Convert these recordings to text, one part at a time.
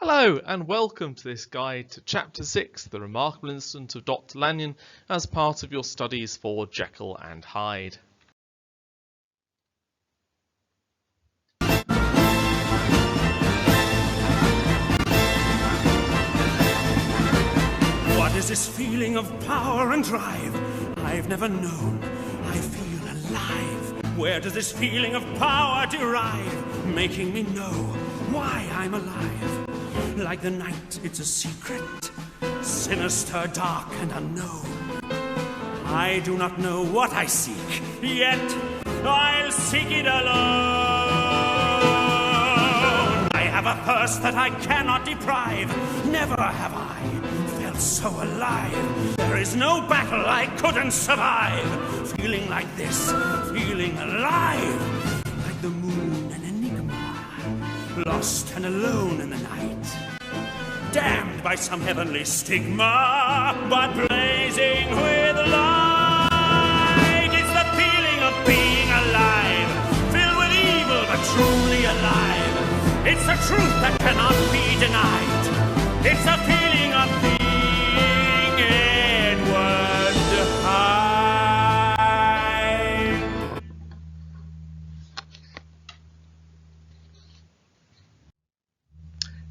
Hello and welcome to this guide to Chapter 6, The Remarkable Incident of Dr. Lanyon, as part of your studies for Jekyll and Hyde. What is this feeling of power and drive I've never known? I feel alive. Where does this feeling of power derive, making me know why I'm alive? Like the night, it's a secret, sinister, dark, and unknown. I do not know what I seek, yet I'll seek it alone. I have a thirst that I cannot deprive. Never have I felt so alive. There is no battle I couldn't survive. Feeling like this, feeling alive. Like the moon, an enigma, lost and alone in the night. Damned by some heavenly stigma, but blazing with light. It's the feeling of being alive, filled with evil but truly alive. It's a truth that cannot be denied. It's a feeling of being inward high.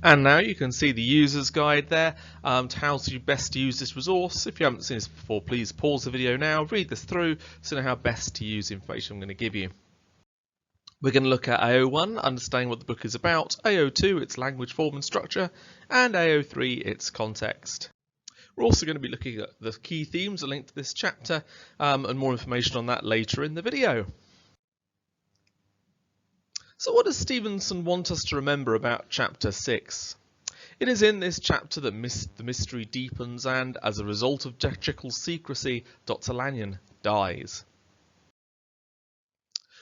And now you can see the user's guide there to how to best use this resource. If you haven't seen this before, please pause the video now, read this through so you know how best to use the information I'm going to give you. We're going to look at AO1, understanding what the book is about, AO2, its language, form and structure, and AO3, its context. We're also going to be looking at the key themes linked to this chapter and more information on that later in the video. So what does Stevenson want us to remember about Chapter 6? It is in this chapter that the mystery deepens and, as a result of Jekyll's secrecy, Dr. Lanyon dies.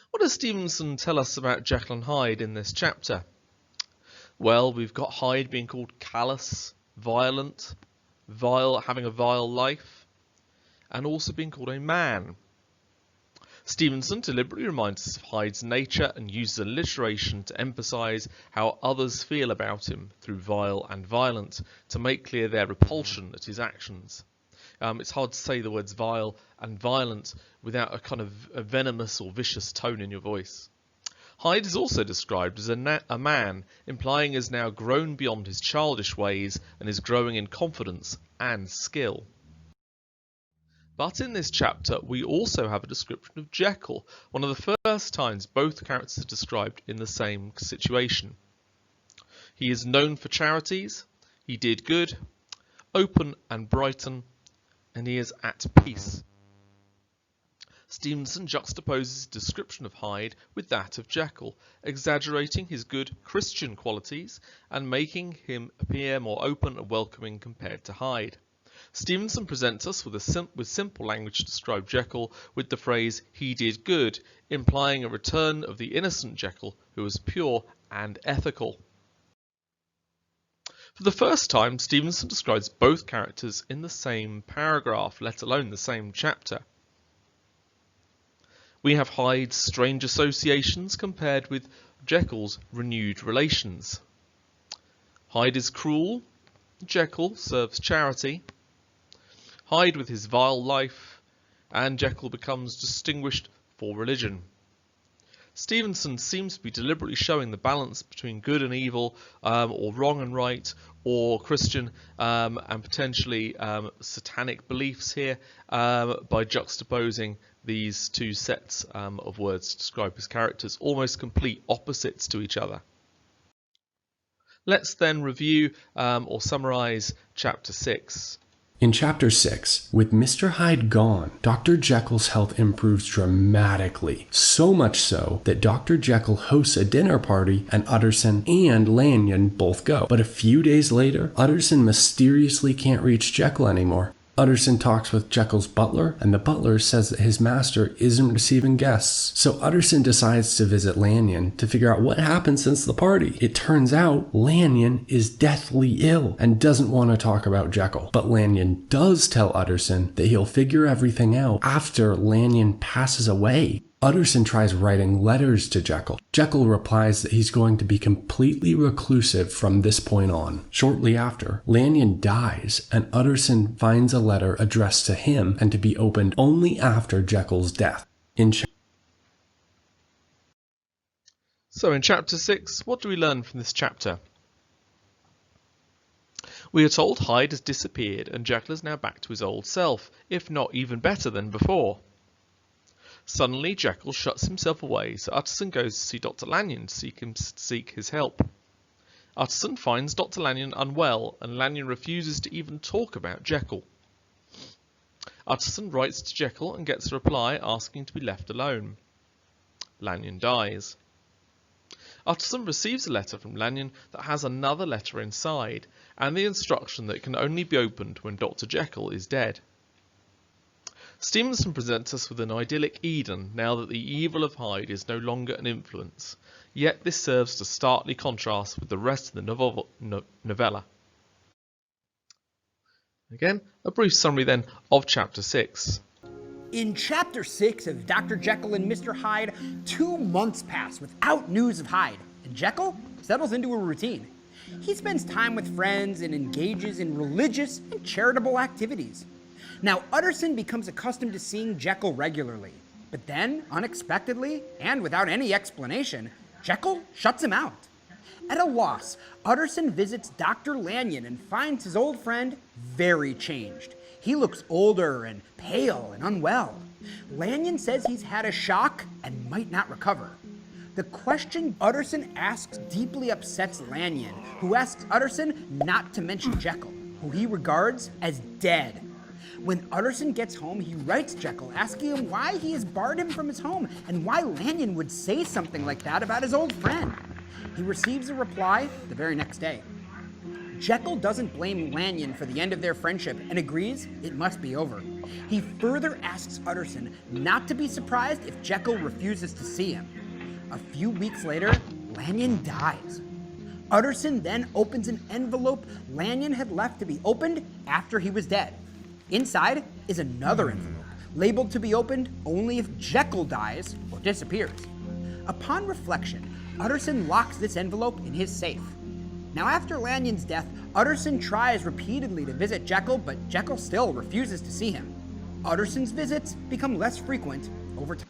What does Stevenson tell us about Jekyll and Hyde in this chapter? Well, we've got Hyde being called callous, violent, vile, having a vile life, and also being called a man. Stevenson deliberately reminds us of Hyde's nature and uses alliteration to emphasise how others feel about him through vile and violent, to make clear their repulsion at his actions. It's hard to say the words vile and violent without a kind of a venomous or vicious tone in your voice. Hyde is also described as a man, implying he has now grown beyond his childish ways and is growing in confidence and skill. But in this chapter we also have a description of Jekyll, one of the first times both characters are described in the same situation. He is known for charities, he did good, open and brighten, and he is at peace. Stevenson juxtaposes his description of Hyde with that of Jekyll, exaggerating his good Christian qualities and making him appear more open and welcoming compared to Hyde. Stevenson presents us with simple language to describe Jekyll with the phrase, he did good, implying a return of the innocent Jekyll who was pure and ethical. For the first time, Stevenson describes both characters in the same paragraph, let alone the same chapter. We have Hyde's strange associations compared with Jekyll's renewed relations. Hyde is cruel, Jekyll serves charity. Hyde with his vile life, and Jekyll becomes distinguished for religion. Stevenson seems to be deliberately showing the balance between good and evil, or wrong and right, or Christian and potentially satanic beliefs here by juxtaposing these two sets of words to describe his characters, almost complete opposites to each other. Let's then review or summarise Chapter 6. In Chapter 6, with Mr. Hyde gone, Dr. Jekyll's health improves dramatically, so much so that Dr. Jekyll hosts a dinner party and Utterson and Lanyon both go. But a few days later, Utterson mysteriously can't reach Jekyll anymore. Utterson talks with Jekyll's butler, and the butler says that his master isn't receiving guests. So Utterson decides to visit Lanyon to figure out what happened since the party. It turns out Lanyon is deathly ill and doesn't want to talk about Jekyll. But Lanyon does tell Utterson that he'll figure everything out after Lanyon passes away. Utterson tries writing letters to Jekyll. Jekyll replies that he's going to be completely reclusive from this point on. Shortly after, Lanyon dies, and Utterson finds a letter addressed to him and to be opened only after Jekyll's death. So in chapter 6, what do we learn from this chapter? We are told Hyde has disappeared and Jekyll is now back to his old self, if not even better than before. Suddenly, Jekyll shuts himself away, so Utterson goes to see Dr. Lanyon to seek his help. Utterson finds Dr. Lanyon unwell, and Lanyon refuses to even talk about Jekyll. Utterson writes to Jekyll and gets a reply asking to be left alone. Lanyon dies. Utterson receives a letter from Lanyon that has another letter inside, and the instruction that it can only be opened when Dr. Jekyll is dead. Stevenson presents us with an idyllic Eden now that the evil of Hyde is no longer an influence, yet this serves to starkly contrast with the rest of the novella. Again, a brief summary then of chapter 6. In chapter 6 of Dr. Jekyll and Mr. Hyde, 2 months pass without news of Hyde, and Jekyll settles into a routine. He spends time with friends and engages in religious and charitable activities. Now, Utterson becomes accustomed to seeing Jekyll regularly, but then, unexpectedly, and without any explanation, Jekyll shuts him out. At a loss, Utterson visits Dr. Lanyon and finds his old friend very changed. He looks older and pale and unwell. Lanyon says he's had a shock and might not recover. The question Utterson asks deeply upsets Lanyon, who asks Utterson not to mention Jekyll, who he regards as dead. When Utterson gets home, he writes Jekyll, asking him why he has barred him from his home and why Lanyon would say something like that about his old friend. He receives a reply the very next day. Jekyll doesn't blame Lanyon for the end of their friendship and agrees it must be over. He further asks Utterson not to be surprised if Jekyll refuses to see him. A few weeks later, Lanyon dies. Utterson then opens an envelope Lanyon had left to be opened after he was dead. Inside is another envelope, labeled to be opened only if Jekyll dies or disappears. Upon reflection, Utterson locks this envelope in his safe. Now, after Lanyon's death, Utterson tries repeatedly to visit Jekyll, but Jekyll still refuses to see him. Utterson's visits become less frequent over time.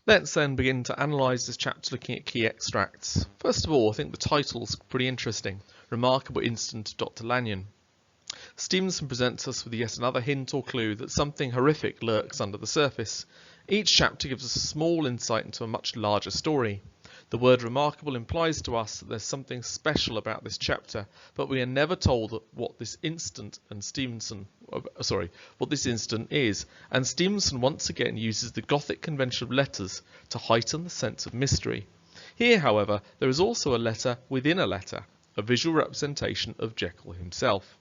Let's then begin to analyse this chapter looking at key extracts. First of all, I think the title's pretty interesting. Remarkable Incident of Dr. Lanyon. Stevenson presents us with yet another hint or clue that something horrific lurks under the surface. Each chapter gives us a small insight into a much larger story. The word remarkable implies to us that there's something special about this chapter, but we are never told what this incident is, and Stevenson once again uses the Gothic convention of letters to heighten the sense of mystery. Here, however, there is also a letter within a letter, a visual representation of Jekyll himself.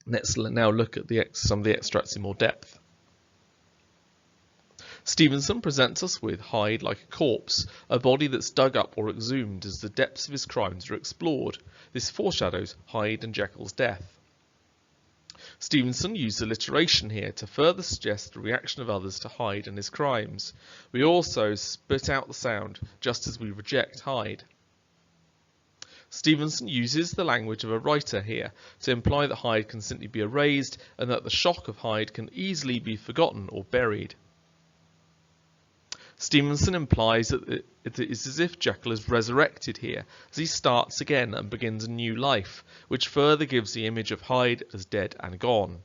Let's now look at some of the extracts in more depth. Stevenson presents us with Hyde like a corpse, a body that's dug up or exhumed as the depths of his crimes are explored. This foreshadows Hyde and Jekyll's death. Stevenson used alliteration here to further suggest the reaction of others to Hyde and his crimes. We also spit out the sound just as we reject Hyde. Stevenson uses the language of a writer here to imply that Hyde can simply be erased and that the shock of Hyde can easily be forgotten or buried. Stevenson implies that it is as if Jekyll is resurrected here, as he starts again and begins a new life, which further gives the image of Hyde as dead and gone.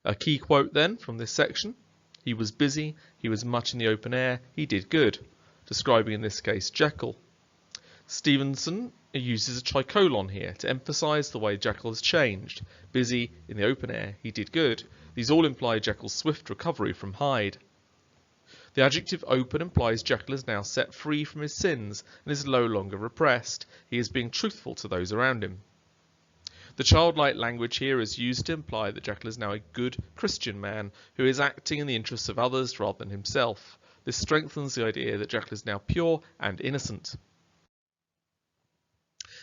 A key quote then from this section: "He was busy, he was much in the open air, he did good," describing in this case Jekyll. Stevenson uses a tricolon here to emphasise the way Jekyll has changed. Busy, in the open air, he did good. These all imply Jekyll's swift recovery from Hyde. The adjective open implies Jekyll is now set free from his sins and is no longer repressed. He is being truthful to those around him. The childlike language here is used to imply that Jekyll is now a good Christian man who is acting in the interests of others rather than himself. This strengthens the idea that Jekyll is now pure and innocent.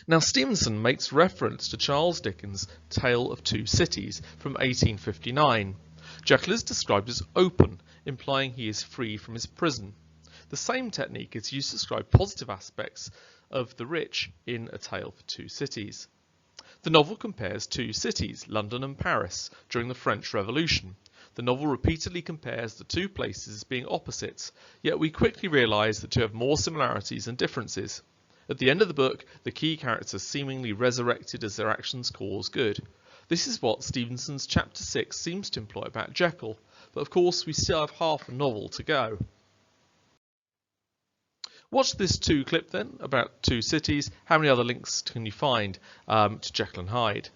Now Stevenson makes reference to Charles Dickens' Tale of Two Cities from 1859. Jekyll is described as open, implying he is free from his prison. The same technique is used to describe positive aspects of the rich in A Tale for Two Cities. The novel compares two cities, London and Paris, during the French Revolution. The novel repeatedly compares the two places as being opposites, yet we quickly realise the two have more similarities than differences. At the end of the book, the key characters seemingly resurrected as their actions cause good. This is what Stevenson's chapter 6 seems to imply about Jekyll, but of course we still have half a novel to go. Watch this clip then about two cities. How many other links can you find to Jekyll and Hyde?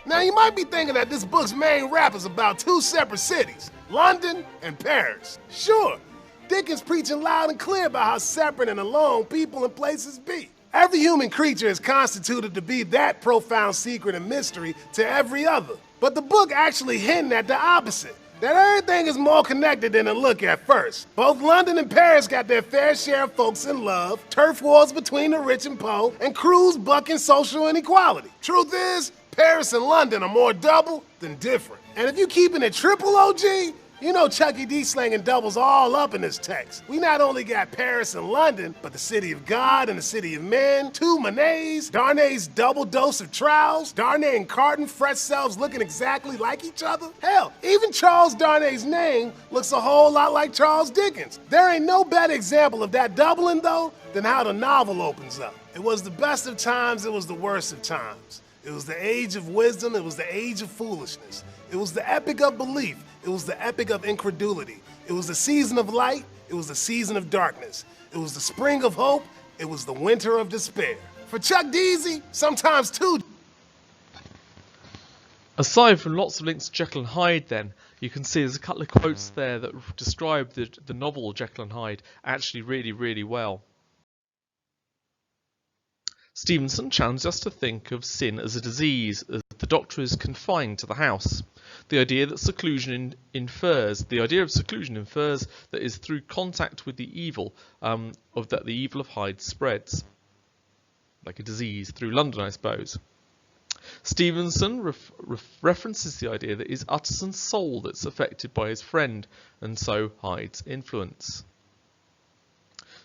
Now you might be thinking that this book's main rap is about two separate cities, London and Paris. Sure, Dickens preaching loud and clear about how separate and alone people and places be. Every human creature is constituted to be that profound secret and mystery to every other. But the book actually hinting at the opposite, that everything is more connected than it look at first. Both London and Paris got their fair share of folks in love, turf wars between the rich and poor, and crews bucking social inequality. Truth is, Paris and London are more double than different. And if you keeping it triple OG, you know Chucky D slanging doubles all up in this text. We not only got Paris and London, but the city of God and the city of men, two Monets, Darnay's double dose of trowels, Darnay and Carton fresh selves looking exactly like each other. Hell, even Charles Darnay's name looks a whole lot like Charles Dickens. There ain't no better example of that doubling though than how the novel opens up. It was the best of times, it was the worst of times. It was the age of wisdom, it was the age of foolishness. It was the epic of belief. It was the epic of incredulity. It was the season of light. It was the season of darkness. It was the spring of hope. It was the winter of despair. For Chuck Deasy, sometimes too. Aside from lots of links to Jekyll and Hyde then, you can see there's a couple of quotes there that describe the novel Jekyll and Hyde actually really, really well. Stevenson challenges us to think of sin as a disease, as the doctor is confined to the house. The idea of seclusion infers that is through contact with the evil, that the evil of Hyde spreads, like a disease through London, I suppose. Stevenson references the idea that it is Utterson's soul that's affected by his friend, and so Hyde's influence.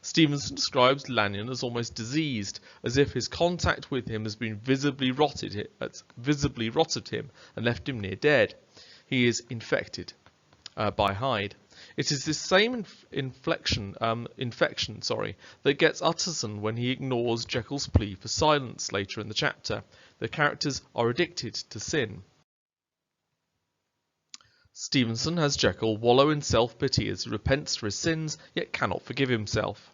Stevenson describes Lanyon as almost diseased, as if his contact with him has been visibly rotted him and left him near dead. He is infected by Hyde. It is this same infection that gets Utterson when he ignores Jekyll's plea for silence later in the chapter. The characters are addicted to sin. Stevenson has Jekyll wallow in self-pity as he repents for his sins, yet cannot forgive himself.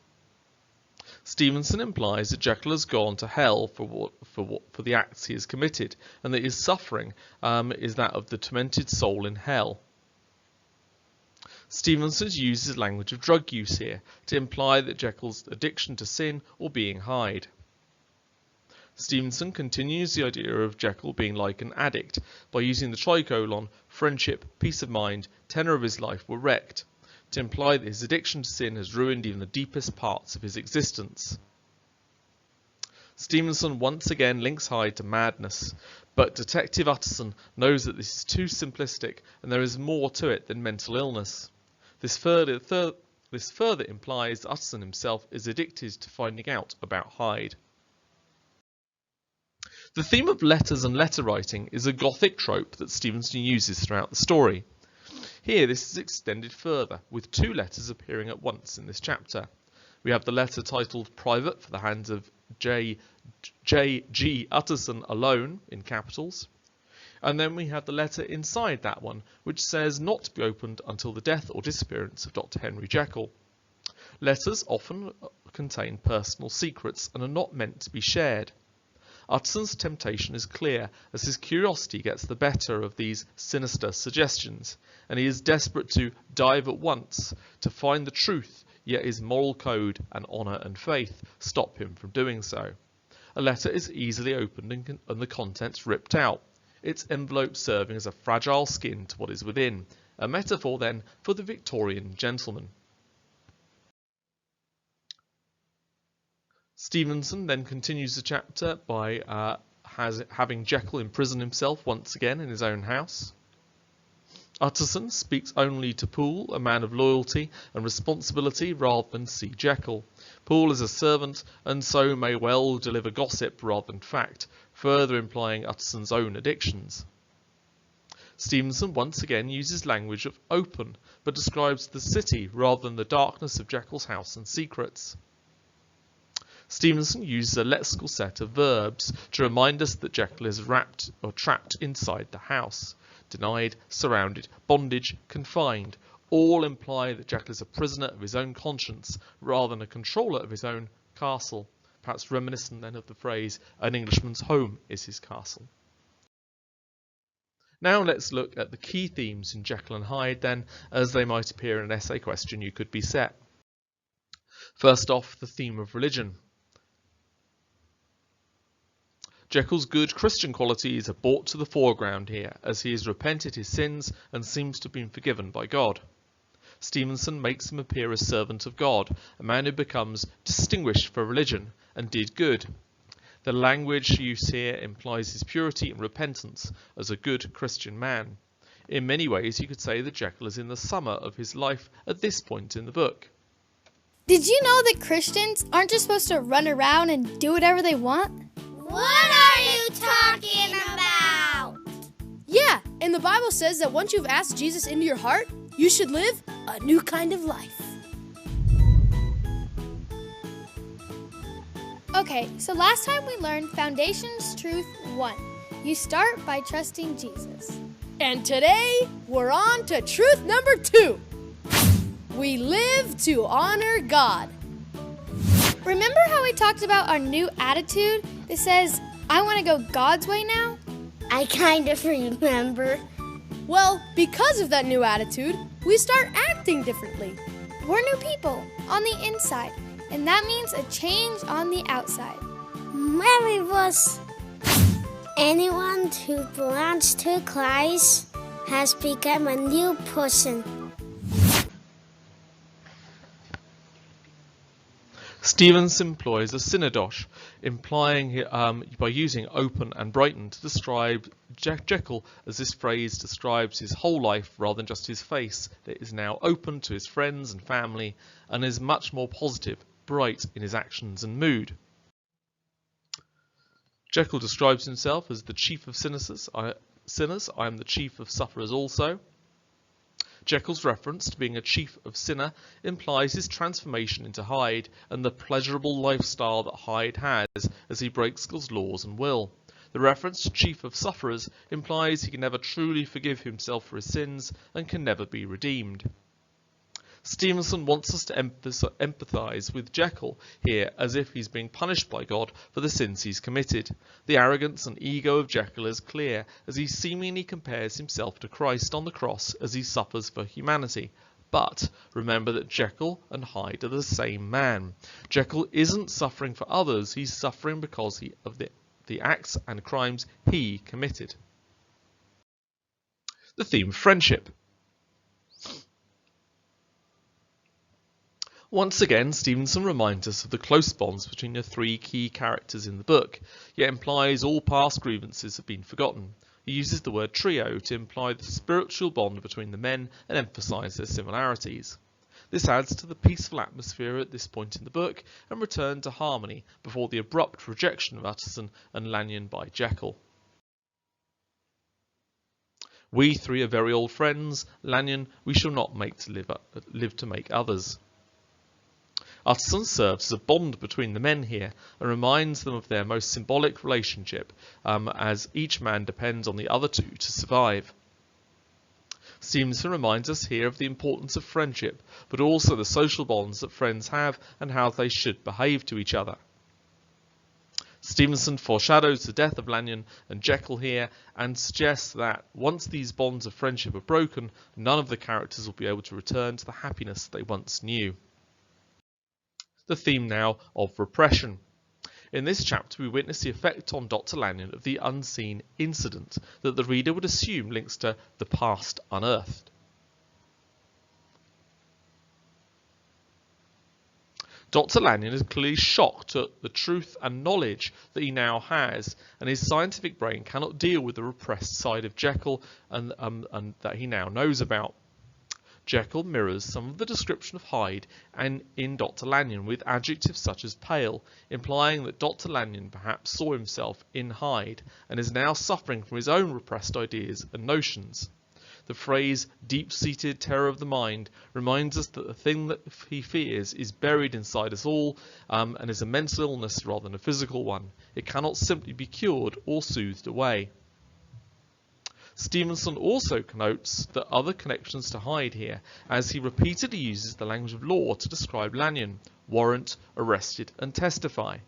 Stevenson implies that Jekyll has gone to hell for the acts he has committed, and that his suffering is that of the tormented soul in hell. Stevenson uses language of drug use here to imply that Jekyll's addiction to sin or being Hyde. Stevenson continues the idea of Jekyll being like an addict by using the tricolon friendship, peace of mind, tenor of his life were wrecked, to imply that his addiction to sin has ruined even the deepest parts of his existence. Stevenson once again links Hyde to madness, but Detective Utterson knows that this is too simplistic and there is more to it than mental illness. This further implies that Utterson himself is addicted to finding out about Hyde. The theme of letters and letter writing is a Gothic trope that Stevenson uses throughout the story. Here this is extended further, with two letters appearing at once in this chapter. We have the letter titled Private for the hands of J.G. Utterson alone, in capitals. And then we have the letter inside that one, which says not to be opened until the death or disappearance of Dr. Henry Jekyll. Letters often contain personal secrets and are not meant to be shared. Utterson's temptation is clear, as his curiosity gets the better of these sinister suggestions, and he is desperate to dive at once to find the truth, yet his moral code and honour and faith stop him from doing so. A letter is easily opened and the contents ripped out, its envelope serving as a fragile skin to what is within, a metaphor then for the Victorian gentleman. Stevenson then continues the chapter by having Jekyll imprison himself once again in his own house. Utterson speaks only to Poole, a man of loyalty and responsibility, rather than see Jekyll. Poole is a servant and so may well deliver gossip rather than fact, further implying Utterson's own addictions. Stevenson once again uses language of open, but describes the city rather than the darkness of Jekyll's house and secrets. Stevenson uses a lexical set of verbs to remind us that Jekyll is wrapped or trapped inside the house. Denied, surrounded, bondage, confined, all imply that Jekyll is a prisoner of his own conscience rather than a controller of his own castle, perhaps reminiscent then of the phrase, an Englishman's home is his castle. Now let's look at the key themes in Jekyll and Hyde then, as they might appear in an essay question you could be set. First off, the theme of religion. Jekyll's good Christian qualities are brought to the foreground here, as he has repented his sins and seems to have been forgiven by God. Stevenson makes him appear as servant of God, a man who becomes distinguished for religion and did good. The language used here implies his purity and repentance as a good Christian man. In many ways, you could say that Jekyll is in the summer of his life at this point in the book. Did you know that Christians aren't just supposed to run around and do whatever they want? What are you talking about? Yeah, and the Bible says that once you've asked Jesus into your heart, you should live a new kind of life. Okay, so last time we learned Foundations Truth 1. You start by trusting Jesus. And today, we're on to truth number 2. We live to honor God. Remember how we talked about our new attitude that says, I want to go God's way now? I kind of remember. Well, because of that new attitude, we start acting differently. We're new people on the inside, and that means a change on the outside. Mary was. Anyone who belongs to Christ has become a new person. Stevenson employs a synodosh, implying by using open and brighten to describe Jekyll, as this phrase describes his whole life rather than just his face, that is now open to his friends and family and is much more positive, bright in his actions and mood. Jekyll describes himself as the chief of sinners. I am the chief of sufferers also. Jekyll's reference to being a chief of sinner implies his transformation into Hyde and the pleasurable lifestyle that Hyde has as he breaks God's laws and will. The reference to chief of sufferers implies he can never truly forgive himself for his sins and can never be redeemed. Stevenson wants us to empathise with Jekyll here as if he's being punished by God for the sins he's committed. The arrogance and ego of Jekyll is clear as he seemingly compares himself to Christ on the cross as he suffers for humanity. But remember that Jekyll and Hyde are the same man. Jekyll isn't suffering for others, he's suffering because of the acts and crimes he committed. The theme of friendship. Once again, Stevenson reminds us of the close bonds between the three key characters in the book, yet implies all past grievances have been forgotten. He uses the word trio to imply the spiritual bond between the men and emphasise their similarities. This adds to the peaceful atmosphere at this point in the book and return to harmony before the abrupt rejection of Utterson and Lanyon by Jekyll. We three are very old friends, Lanyon, we shall not make to live to make others. Utterson serves as a bond between the men here and reminds them of their most symbolic relationship, as each man depends on the other two to survive. Stevenson reminds us here of the importance of friendship, but also the social bonds that friends have and how they should behave to each other. Stevenson foreshadows the death of Lanyon and Jekyll here and suggests that once these bonds of friendship are broken, none of the characters will be able to return to the happiness they once knew. The theme now of repression. In this chapter we witness the effect on Dr. Lanyon of the unseen incident that the reader would assume links to the past unearthed. Dr. Lanyon is clearly shocked at the truth and knowledge that he now has, and his scientific brain cannot deal with the repressed side of Jekyll and that he now knows about. Jekyll mirrors some of the description of Hyde and in Dr. Lanyon with adjectives such as pale, implying that Dr. Lanyon perhaps saw himself in Hyde and is now suffering from his own repressed ideas and notions. The phrase deep-seated terror of the mind reminds us that the thing that he fears is buried inside us all and is a mental illness rather than a physical one. It cannot simply be cured or soothed away. Stevenson also connotes the other connections to Hyde here, as he repeatedly uses the language of law to describe Lanyon: warrant, arrested and testify.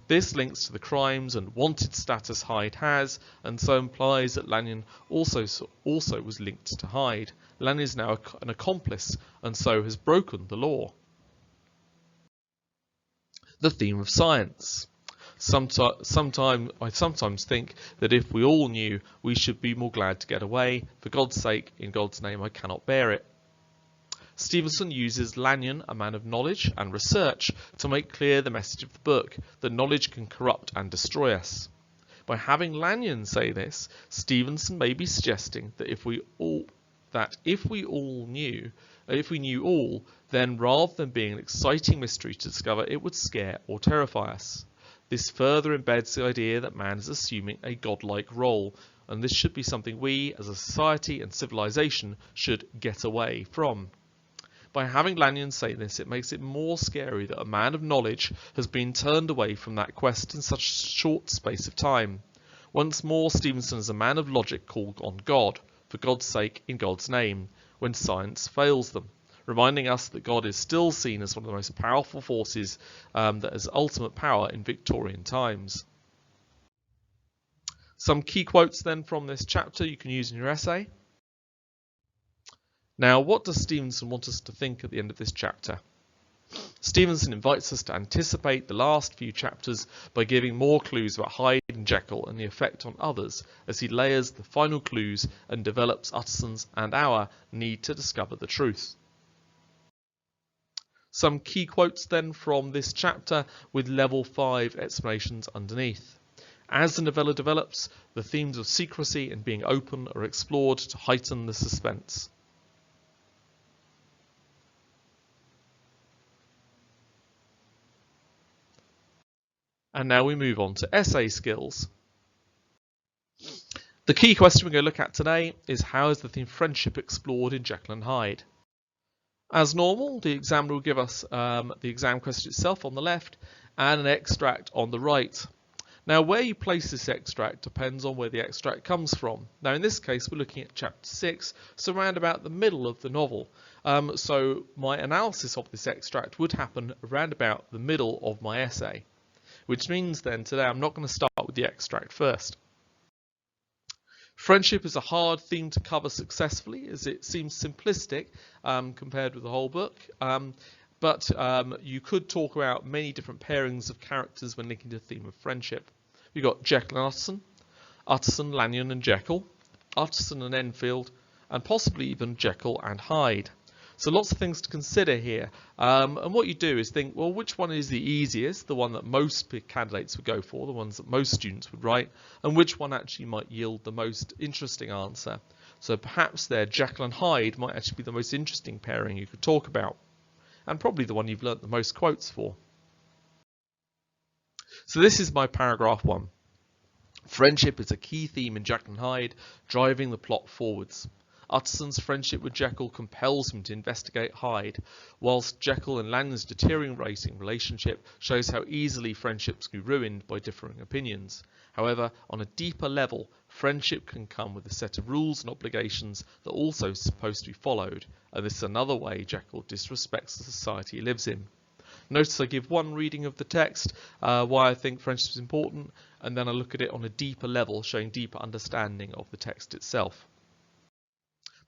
This links to the crimes and wanted status Hyde has, and so implies that Lanyon also was linked to Hyde. Lanyon is now an accomplice, and so has broken the law. The theme of science. I sometimes think that if we all knew, we should be more glad to get away. For God's sake, in God's name, I cannot bear it. Stevenson uses Lanyon, a man of knowledge and research, to make clear the message of the book, that knowledge can corrupt and destroy us. By having Lanyon say this, Stevenson may be suggesting that if we knew all, then rather than being an exciting mystery to discover, it would scare or terrify us. This further embeds the idea that man is assuming a godlike role, and this should be something we, as a society and civilization, should get away from. By having Lanyon say this, it makes it more scary that a man of knowledge has been turned away from that quest in such a short space of time. Once more, Stevenson is a man of logic called on God, for God's sake, in God's name, when science fails them, reminding us that God is still seen as one of the most powerful forces that has ultimate power in Victorian times. Some key quotes then from this chapter you can use in your essay. Now, what does Stevenson want us to think at the end of this chapter? Stevenson invites us to anticipate the last few chapters by giving more clues about Hyde and Jekyll and the effect on others, as he layers the final clues and develops Utterson's and our need to discover the truth. Some key quotes then from this chapter with level 5 explanations underneath. As the novella develops, the themes of secrecy and being open are explored to heighten the suspense. And now we move on to essay skills. The key question we're going to look at today is, how is the theme friendship explored in Jekyll and Hyde? As normal, the examiner will give us the exam question itself on the left and an extract on the right. Now, where you place this extract depends on where the extract comes from. Now, in this case, we're looking at chapter 6, so around about the middle of the novel. So my analysis of this extract would happen around about the middle of my essay, which means then today I'm not going to start with the extract first. Friendship is a hard theme to cover successfully, as it seems simplistic compared with the whole book, but you could talk about many different pairings of characters when linking to the theme of friendship. We've got Jekyll and Utterson, Utterson, Lanyon and Jekyll, Utterson and Enfield, and possibly even Jekyll and Hyde. So lots of things to consider here, and what you do is think, well, which one is the easiest, the one that most candidates would go for, the ones that most students would write, and which one actually might yield the most interesting answer. So perhaps there, Jekyll and Hyde might actually be the most interesting pairing you could talk about, and probably the one you've learnt the most quotes for. So this is my paragraph 1. Friendship is a key theme in Jekyll and Hyde, driving the plot forwards. Utterson's friendship with Jekyll compels him to investigate Hyde, whilst Jekyll and Lanyon's deteriorating relationship shows how easily friendships can be ruined by differing opinions. However, on a deeper level, friendship can come with a set of rules and obligations that are also supposed to be followed, and this is another way Jekyll disrespects the society he lives in. Notice I give one reading of the text, why I think friendship is important, and then I look at it on a deeper level, showing deeper understanding of the text itself.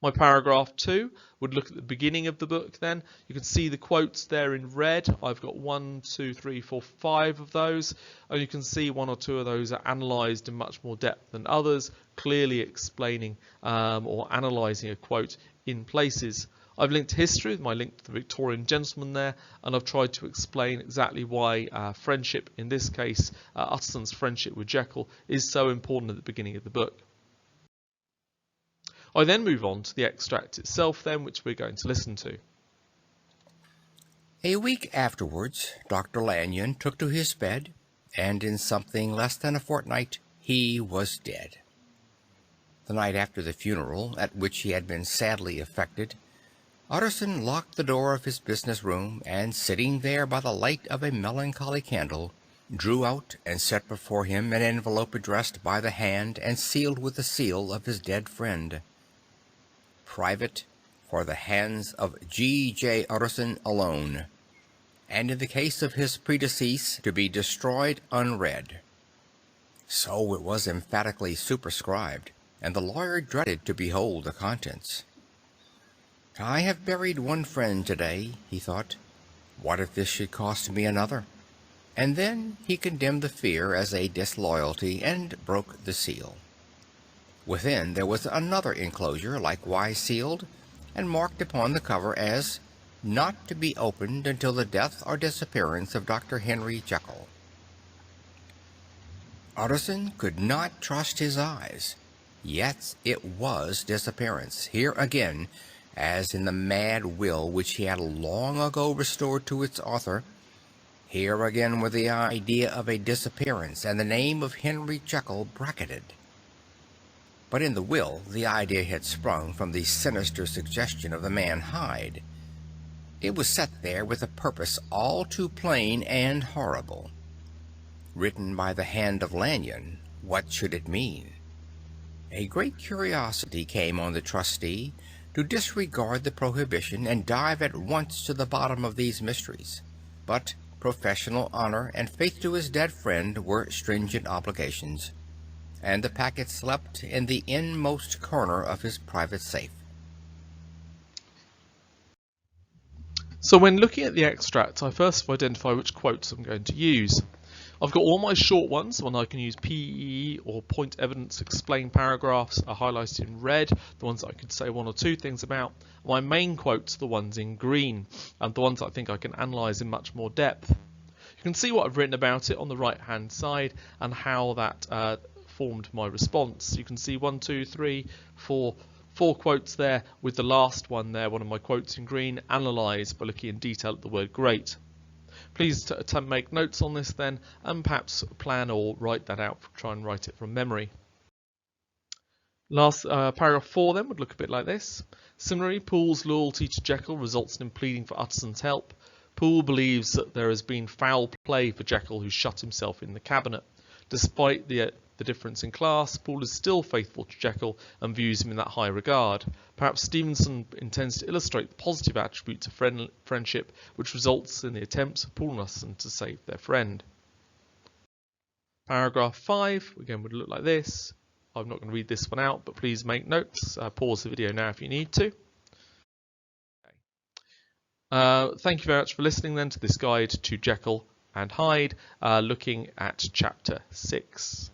My paragraph 2 would look at the beginning of the book then. You can see the quotes there in red. I've got 1, 2, 3, 4, 5 of those. And you can see 1 or 2 of those are analysed in much more depth than others, clearly explaining or analysing a quote in places. I've linked history with my link to the Victorian Gentleman there, and I've tried to explain exactly why friendship, in this case Utterson's friendship with Jekyll, is so important at the beginning of the book. I then move on to the extract itself then, which we're going to listen to. A week afterwards, Dr. Lanyon took to his bed, and in something less than a fortnight he was dead. The night after the funeral, at which he had been sadly affected, Utterson locked the door of his business room, and sitting there by the light of a melancholy candle, drew out and set before him an envelope addressed by the hand and sealed with the seal of his dead friend. Private, for the hands of G.J. Utterson alone, and in the case of his predecease to be destroyed unread. So it was emphatically superscribed, and the lawyer dreaded to behold the contents. I have buried one friend today, he thought. What if this should cost me another? And then he condemned the fear as a disloyalty and broke the seal. Within there was another enclosure, likewise sealed, and marked upon the cover as not to be opened until the death or disappearance of Dr. Henry Jekyll. Utterson could not trust his eyes. Yet it was disappearance, here again, as in the mad will which he had long ago restored to its author. Here again were the idea of a disappearance and the name of Henry Jekyll bracketed. But in the will the idea had sprung from the sinister suggestion of the man Hyde. It was set there with a purpose all too plain and horrible. Written by the hand of Lanyon, what should it mean? A great curiosity came on the trustee to disregard the prohibition and dive at once to the bottom of these mysteries. But professional honor and faith to his dead friend were stringent obligations, and the packet slept in the inmost corner of his private safe. So when looking at the extract, I first identify which quotes I'm going to use. I've got all my short ones when I can use PEE or point evidence explain paragraphs are highlighted in red, the ones that I could say one or two things about. My main quotes are the ones in green, and the ones I think I can analyse in much more depth. You can see what I've written about it on the right hand side and how that formed my response. You can see 1, 2, 3, 4 quotes there, with the last one there, one of my quotes in green, analysed by looking in detail at the word great. Please make notes on this then, and perhaps plan or write that out, try and write it from memory. Last paragraph 4 then would look a bit like this. Similarly, Poole's loyalty to Jekyll results in him pleading for Utterson's help. Poole believes that there has been foul play for Jekyll, who shut himself in the cabinet. Despite the difference in class, Poole is still faithful to Jekyll and views him in that high regard. Perhaps Stevenson intends to illustrate the positive attributes of friendship, which results in the attempts of Poole and Utterson to save their friend. Paragraph 5 again would look like this. I'm not going to read this one out, but please make notes. Pause the video now if you need to. Thank you very much for listening then to this guide to Jekyll and Hyde, looking at chapter 6.